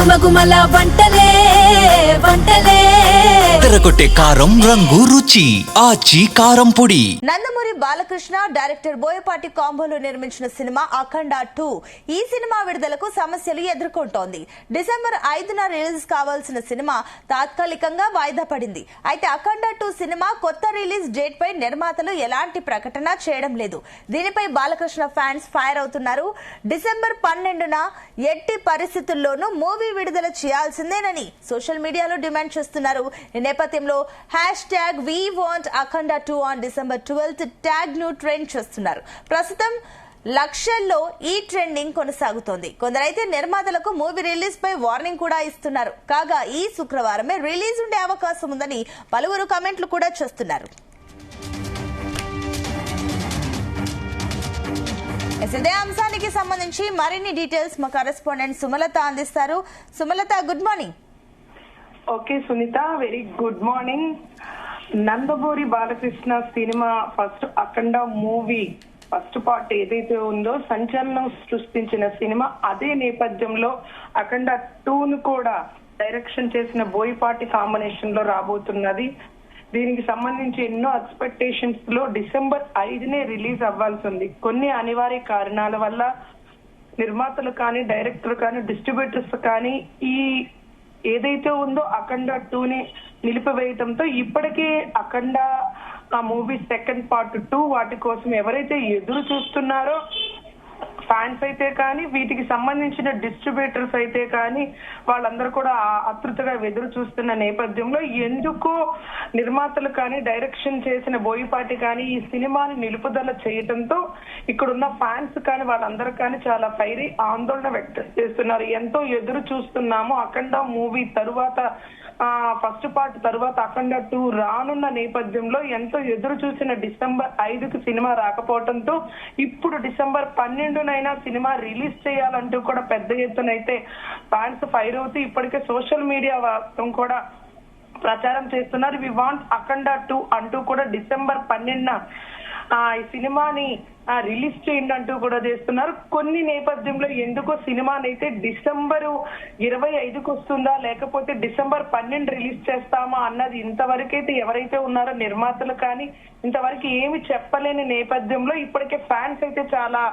గుమగుమల వంటలే వంటలే తెరకొట్టే కారం రంగు రుచి ఆచి కారం పొడి. నందమూరి బాలకృష్ణ డైరెక్టర్ బోయపాటి కాంబోలో నిర్మించిన సినిమా అఖండ 2 ఈ సినిమా విడుదలకు సమస్యలు ఎదుర్కొంటోంది. డిసెంబర్ 5న రిలీజ్ కావాల్సిన సినిమా తాత్కాలికంగా వాయిదా పడింది. అయితే అఖండ 2 సినిమా కొత్త రిలీజ్ డేట్ పై నిర్మాతలు ఎలాంటి ప్రకటన చేయడం లేదు. దీనిపై బాలకృష్ణ ఫ్యాన్స్ ఫైర్ అవుతున్నారు. డిసెంబర్ 12న ఎట్టి పరిస్థితుల్లోనూ మూవీ విడుదల చేయాల్సిందేనని సోషల్ మీడియాలో డిమాండ్ చేస్తున్నారు. ఈ నేపథ్యంలో #WeWantAkhanda2 on December 12th tag ను ట్రెండ్ చేస్తున్నారు. ప్రస్తుతం లక్షల్లో ఈ ట్రెండింగ్ కొనసాగుతోంది. కొందరైతే నిర్మాతలకు మూవీ రిలీజ్ పై వార్నింగ్ కూడా ఇస్తున్నారు. కాగా ఈ శుక్రవారమే రిలీజ్ ఉండే అవకాశం ఉందని పలువురు కామెంట్లు కూడా చేస్తున్నారు. ఇదే అంశానికి సంబంధించి మరిన్ని డీటెయిల్స్ మా కరెస్పాండెంట్ సుమలత అందిస్తారు. Sumalatha, good morning. Okay Sunitha, very good morning. Nandamuri Balakrishna cinema first Akhanda movie first part ఏదైతే ఉందో సంచలనం సృష్టించిన సినిమా, అదే నేపథ్యంలో అఖండ 2ను కూడా డైరెక్షన్ చేసిన బోయపాటి కాంబినేషన్ లో రాబోతున్నది. దీనికి సంబంధించి ఎన్నో ఎక్స్పెక్టేషన్స్ లో డిసెంబర్ 5నే రిలీజ్ అవ్వాల్సి ఉంది. కొన్ని అనివార్య కారణాల వల్ల నిర్మాతలు కానీ, డైరెక్టర్ కానీ, డిస్ట్రిబ్యూటర్స్ కానీ ఈ ఏదైతే ఉందో అఖండ 2ని నిలిపివేయటంతో ఇప్పటికే అఖండ ఆ మూవీ సెకండ్ పార్ట్ 2 వాటి కోసం ఎవరైతే ఎదురు చూస్తున్నారో ఫ్యాన్స్ అయితే కానీ, వీటికి సంబంధించిన డిస్ట్రిబ్యూటర్స్ అయితే కానీ వాళ్ళందరూ కూడా ఆతృతగా ఎదురు చూస్తున్న నేపథ్యంలో ఎందుకో నిర్మాతలు కానీ, డైరెక్షన్ చేసిన బోయపాటి కానీ ఈ సినిమాని నిలుపుదల చేయటంతో ఇక్కడున్న ఫ్యాన్స్ కానీ వాళ్ళందరూ కానీ చాలా ఫైరీ ఆందోళన వ్యక్తం చేస్తున్నారు. ఎంతో ఎదురు చూస్తున్నాము అఖండ మూవీ తరువాత ఫస్ట్ పార్ట్ తరువాత అఖండ 2 రానున్న నేపథ్యంలో ఎంతో ఎదురు చూసిన డిసెంబర్ 5కి సినిమా రాకపోవడంతో ఇప్పుడు డిసెంబర్ 12నైనా సినిమా రిలీజ్ చేయాలంటూ కూడా పెద్ద ఎత్తున అయితే ఫ్యాన్స్ ఫైర్ అవుతూ ఇప్పటికే సోషల్ మీడియా కూడా ప్రచారం చేస్తున్నారు. వి వాంట్ అఖండ 2 అంటూ కూడా డిసెంబర్ 12న ఈ సినిమాని రిలీజ్ చేయండి అంటూ కూడా చేస్తున్నారు. కొన్ని నేపథ్యంలో ఎందుకో సినిమానైతే డిసెంబర్ 25కి వస్తుందా లేకపోతే డిసెంబర్ 12 రిలీజ్ చేస్తామా అన్నది ఇంతవరకైతే ఎవరైతే ఉన్నారో నిర్మాతలు కానీ ఇంతవరకు ఏమి చెప్పలేని నేపథ్యంలో ఇప్పటికే ఫ్యాన్స్ అయితే చాలా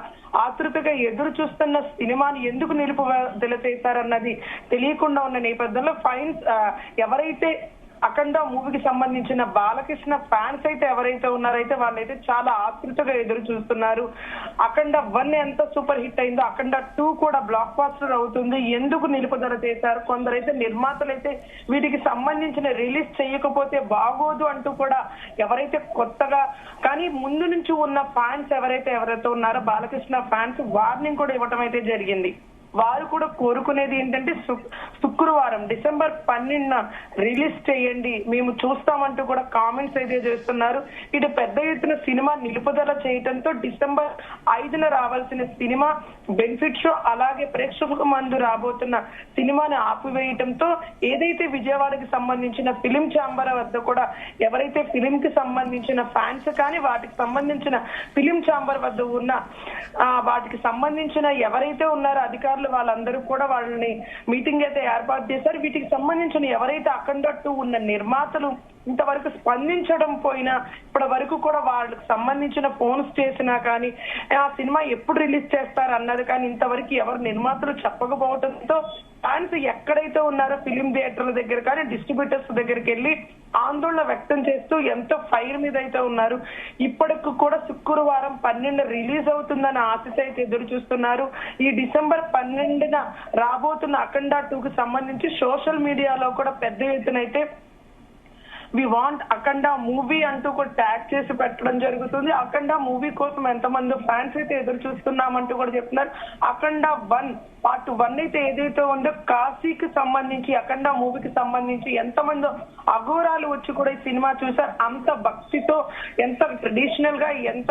ఆతృతగా ఎదురు చూస్తున్న సినిమాని ఎందుకు నిలుపుదల చేశారన్నది తెలియకుండా ఉన్న నేపథ్యంలో ఫ్యాన్స్ ఎవరైతే అఖండ మూవీకి సంబంధించిన బాలకృష్ణ ఫ్యాన్స్ అయితే ఎవరైతే ఉన్నారైతే వాళ్ళైతే చాలా ఆతృతగా ఎదురు చూస్తున్నారు. అఖండ 1 ఎంత సూపర్ హిట్ అయిందో అఖండ 2 కూడా బ్లాక్ బాస్టర్ అవుతుంది, ఎందుకు నిలుపుదల చేశారు. కొందరైతే నిర్మాతలైతే వీటికి సంబంధించిన రిలీజ్ చేయకపోతే బాగోదు అంటూ కూడా ఎవరైతే కొత్తగా కానీ ముందు నుంచి ఉన్న ఫ్యాన్స్ ఎవరైతే ఉన్నారో బాలకృష్ణ ఫ్యాన్స్ వార్నింగ్ కూడా ఇవ్వటం అయితే జరిగింది. వారు కూడా కోరుకునేది ఏంటంటే శుక్రవారం డిసెంబర్ 12న రిలీజ్ చేయండి, మేము చూస్తామంటూ కూడా కామెంట్స్ అయితే చేస్తున్నారు. ఇటు పెద్ద ఎత్తున సినిమా నిలుపుదల చేయడంతో డిసెంబర్ 5న రావాల్సిన సినిమా బెనిఫిట్ షో అలాగే ప్రేక్షకుల మందు రాబోతున్న సినిమాని ఆపివేయటంతో ఏదైతే విజయవాడకి సంబంధించిన ఫిలిం ఛాంబర్ వద్ద కూడా ఎవరైతే ఫిలిం కి సంబంధించిన ఫ్యాన్స్ కానీ వాటికి సంబంధించిన ఫిలిం ఛాంబర్ వద్ద ఉన్న వాటికి సంబంధించిన ఎవరైతే ఉన్నారో అధికారులు వాళ్ళందరూ కూడా వాళ్ళని మీటింగ్ అయితే ఏర్పాటు చేశారు. వీటికి సంబంధించిన ఎవరైతే అఖండ 2 ఉన్న నిర్మాతలు ఇంతవరకు స్పందించడం పోయినా ఇప్పటి వరకు కూడా వాళ్ళకి సంబంధించిన ఫోన్స్ చేసినా కానీ ఆ సినిమా ఎప్పుడు రిలీజ్ చేస్తారు అన్నది కానీ ఇంతవరకు ఎవరు నిర్మాతలు చెప్పకపోవడంతో ఫ్యాన్స్ ఎక్కడైతే ఉన్నారో ఫిలిం థియేటర్ల దగ్గర కానీ డిస్ట్రిబ్యూటర్స్ దగ్గరికి వెళ్ళి ఆందోళన వ్యక్తం చేస్తూ ఎంతో ఫైర్ మీద అయితే ఉన్నారు. ఇప్పటికి కూడా శుక్రవారం 12 రిలీజ్ అవుతుందని ఆశతో అయితే ఎదురు చూస్తున్నారు. ఈ డిసెంబర్ 12న రాబోతున్న అఖండ 2కి సంబంధించి సోషల్ మీడియాలో కూడా పెద్ద ఎత్తున అయితే వి వాంట్ అఖండ మూవీ అంటూ కూడా ట్యాగ్ చేసి పెట్టడం జరుగుతుంది. అఖండ మూవీ కోసం ఎంతమంది ఫ్యాన్స్ అయితే ఎదురు చూస్తున్నామంటూ కూడా చెప్తున్నారు. అఖండ 1 పార్ట్ 1 అయితే ఏదైతే ఉందో కాశీకి సంబంధించి అఖండ మూవీకి సంబంధించి ఎంతమంది అఘోరాలు వచ్చి కూడా ఈ సినిమా చూసారు. అంత భక్తితో ఎంత ట్రెడిషనల్ గా ఎంత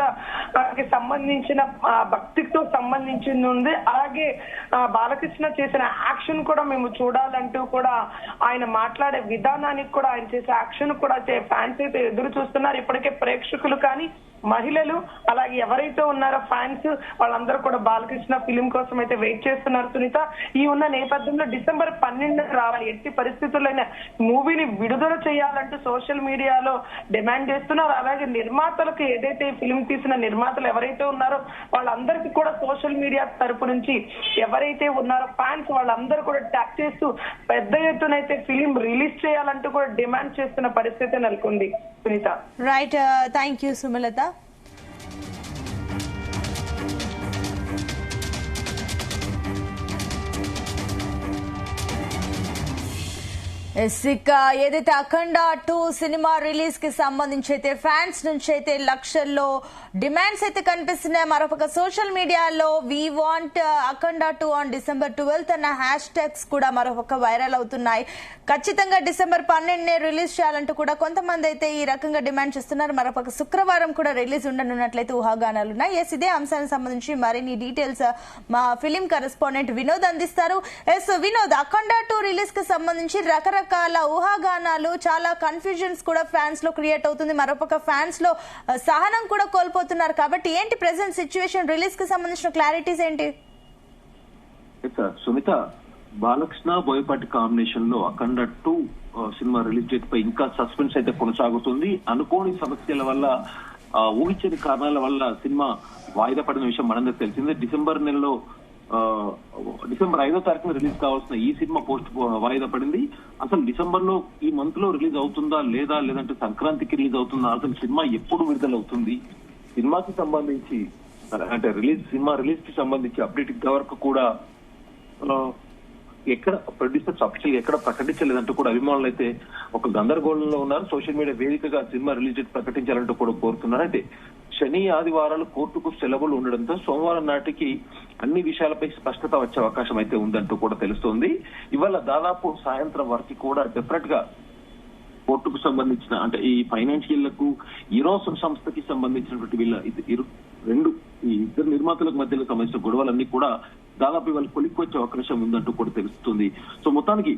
సంబంధించిన భక్తితో సంబంధించింది ఉంది. అలాగే బాలకృష్ణ చేసిన యాక్షన్ కూడా మేము చూడాలంటూ కూడా ఆయన మాట్లాడే విధానానికి కూడా ఆయన చేసే యాక్షన్ కూడా ఫ్యాన్స్ అయితే ఎదురు చూస్తున్నారు. ఇప్పటికే ప్రేక్షకులు కానీ మహిళలు అలాగే ఎవరైతే ఉన్నారో ఫ్యాన్స్ వాళ్ళందరూ కూడా బాలకృష్ణ ఫిలిం కోసం అయితే వెయిట్ చేస్తున్నారు సునీత. ఈ ఉన్న నేపథ్యంలో డిసెంబర్ 12 రావాలి, ఎట్టి పరిస్థితుల్లోనే మూవీని విడుదల చేయాలంటూ సోషల్ మీడియాలో డిమాండ్ చేస్తున్నారు. అలాగే నిర్మాతలకు ఏదైతే ఫిలిం తీసిన నిర్మాతలు ఎవరైతే ఉన్నారో వాళ్ళందరికీ కూడా సోషల్ మీడియా తరపు నుంచి ఎవరైతే ఉన్నారో ఫ్యాన్స్ వాళ్ళందరూ కూడా ట్యాగ్ చేస్తూ పెద్ద ఎత్తున అయితే ఫిలిం రిలీజ్ చేయాలంటూ కూడా డిమాండ్ చేస్తున్న పరిస్థితి నెలకొంది Sunitha. Right, thank you Sumalatha. ఇక ఏదైతే అఖండ 2 సినిమా రిలీజ్ కి సంబంధించి అయితే ఫ్యాన్స్ నుంచి అయితే లక్షల్లో డిమాండ్స్ అయితే కనిపిస్తున్నాయి. మరొక సోషల్ మీడియాలో we want Akhanda 2 on December 12 అన్న హ్యాష్ ట్యాగ్స్ కూడా మరొక వైరల్ అవుతున్నాయి. ఖచ్చితంగా డిసెంబర్ 12 రిలీజ్ చేయాలంటూ కూడా కొంతమంది అయితే ఈ రకంగా డిమాండ్ చేస్తున్నారు. మరొక శుక్రవారం కూడా రిలీజ్ ఉండనున్నట్లయితే ఊహాగానాలున్నాయి. ఎస్, ఇదే అంశానికి సంబంధించి మరిన్ని డీటెయిల్స్ మా ఫిలిం కరెస్పాండెంట్ వినోద్ అందిస్తారు. ఎస్ వినోద్, అఖండ 2 రిలీజ్ కి సంబంధించి రకరకాల ఊహాగానాలు, చాలా కన్ఫ్యూజన్స్ కూడా ఫ్యాన్స్ లో క్రియేట్ అవుతుంది. మరొక ఫ్యాన్స్ లో సహనం కూడా కోల్పోతున్నారు. కాబట్టి ఏంటి ప్రెసెంట్ సిచ్యువేషన్, రిలీజ్ కి సంబంధించిన క్లారిటీస్ ఏంటి? సుమిత, బాలకృష్ణ బోయపాటి కాంబినేషన్ లో అఖండ 2 సినిమా రిలీజ్ డేట్ పై ఇంకా సస్పెన్స్ అయితే కొనసాగుతుంది. అనుకోని సమస్యల వల్ల, ఊహించని కారణాల వల్ల సినిమా వాయిదా పడిన విషయం మనందరికి తెలిసిందే. డిసెంబర్ 5వ తారీఖున రిలీజ్ కావాల్సిన ఈ సినిమా పోస్ట్ వాయిదా పడింది. అసలు డిసెంబర్ లో ఈ మంత్ లో రిలీజ్ అవుతుందా లేదా, లేదంటే సంక్రాంతికి రిలీజ్ అవుతుందా, అసలు సినిమా ఎప్పుడు విడుదల అవుతుంది, సినిమాకి సంబంధించి అంటే సినిమా రిలీజ్ కి సంబంధించి అప్డేట్ ఇంతవరకు కూడా ఎక్కడ ప్రొడ్యూసర్స్ అఫీషియల్ ఎక్కడ ప్రకటించలేదంటూ కూడా అభిమానులు అయితే ఒక గందరగోళంలో ఉన్నారు. సోషల్ మీడియా వేదికగా సినిమా రిలీజ్ డేట్ ప్రకటించాలంటూ కూడా కోరుతున్నారు. అయితే శని ఆదివారాలు కోర్టుకు సెలవులు ఉండడంతో సోమవారం నాటికి అన్ని విషయాలపై స్పష్టత వచ్చే అవకాశం అయితే ఉందంటూ కూడా తెలుస్తోంది. ఇవాళ దాదాపు సాయంత్రం వరకు కూడా డెఫినెట్ గా కోర్టుకు సంబంధించిన అంటే ఈ ఫైనాన్షియల్లకు ఇరోసన్ సంస్థకి సంబంధించినటువంటి ఈ ఇద్దరు నిర్మాతలకు మధ్యలో సంబంధించిన గొడవలన్నీ కూడా దాదాపు ఇవాళ కొలిక్కొచ్చే అవకాశం ఉందంటూ కూడా తెలుస్తుంది. సో మొత్తానికి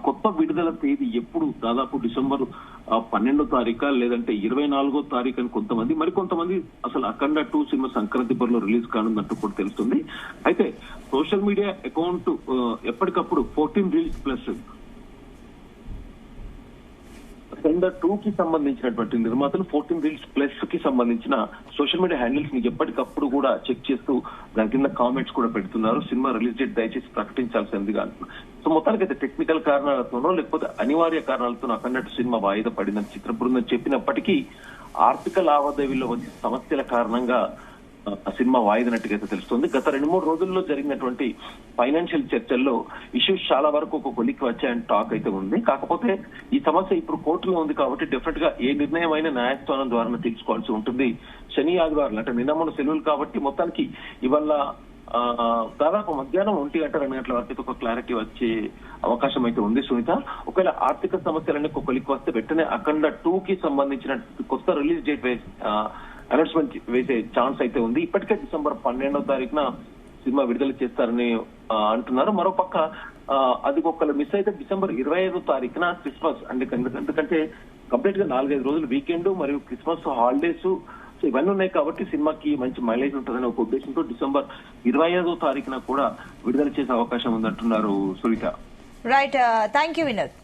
కొత్త విడుదల తేదీ ఎప్పుడు, దాదాపు డిసెంబర్ 12వ తారీఖు లేదంటే 24వ తారీఖు అని కొంతమంది, మరికొంతమంది అసలు అఖండ 2 సినిమా సంక్రాంతి బరిలో రిలీజ్ కానుందంటూ కూడా తెలుస్తుంది. అయితే సోషల్ మీడియా అకౌంట్ ఎప్పటికప్పుడు 14 రీల్స్ ప్లస్ అఖండ 2 కి సంబంధించినటువంటి నిర్మాతలు 14 రీల్స్ ప్లస్ కి సంబంధించిన సోషల్ మీడియా హ్యాండిల్స్ ని ఎప్పటికప్పుడు కూడా చెక్ చేస్తూ దాని కింద కామెంట్స్ కూడా పెడుతున్నారు. సినిమా రిలీజ్ డేట్ దయచేసి ప్రకటించాల్సిందిగా అంటున్నారు. సో మొత్తానికి అయితే టెక్నికల్ కారణాలతోనో లేకపోతే అనివార్య కారణాలతో అఖండ 2 సినిమా వాయిదా పడిందని చిత్ర బృందం చెప్పినప్పటికీ ఆర్థిక లావాదేవీల్లో వచ్చే సమస్యల కారణంగా ఆ సినిమా వాయిదనట్టుగా అయితే తెలుస్తుంది. గత 2-3 రోజుల్లో జరిగినటువంటి ఫైనాన్షియల్ చర్చల్లో ఇష్యూస్ చాలా వరకు ఒక కొలిక్కి వచ్చాయని టాక్ అయితే ఉంది. కాకపోతే ఈ సమస్య ఇప్పుడు కోర్టులో ఉంది కాబట్టి డెఫినెట్ గా ఏ నిర్ణయం అయినా న్యాయస్థానం ద్వారా తీసుకోవాల్సి ఉంటుంది. శని ఆదివారాలు అంటే నిన్న సెలవులు కాబట్టి మొత్తానికి ఇవాళ దాదాపు మధ్యాహ్నం 1 గంట 2 గంటల వరకు ఒక క్లారిటీ వచ్చే అవకాశం అయితే ఉంది సునీత. ఒకవేళ ఆర్థిక సమస్యలన్నీ ఒక కొలిక్కి వస్తే వెంటనే అఖండ 2 కి సంబంధించిన కొత్త రిలీజ్ డేట్ అనౌన్స్మెంట్ వేసే ఛాన్స్ అయితే ఉంది. ఇప్పటికే డిసెంబర్ 12వ తారీఖున సినిమా విడుదల చేస్తారని అంటున్నారు. మరోపక్క అది ఒకళ్ళు మిస్ అయితే డిసెంబర్ 25వ తారీఖున క్రిస్మస్ ఎందుకంటే కంప్లీట్ గా 4-5 రోజులు వీకెండ్ మరియు క్రిస్మస్ హాలిడేస్ ఇవన్నీ ఉన్నాయి కాబట్టి సినిమాకి మంచి మైలేజ్ ఉంటుందని ఒక ఉద్దేశంతో డిసెంబర్ 25వ తారీఖున కూడా విడుదల చేసే అవకాశం ఉందంటున్నారు Sunitha. Right, thank you Vinod.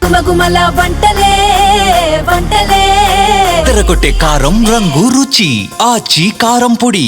గుమగుమల వంటలే వంటలే తెరకొట్టే కారం రంగు రుచి ఆచి కారం పొడి.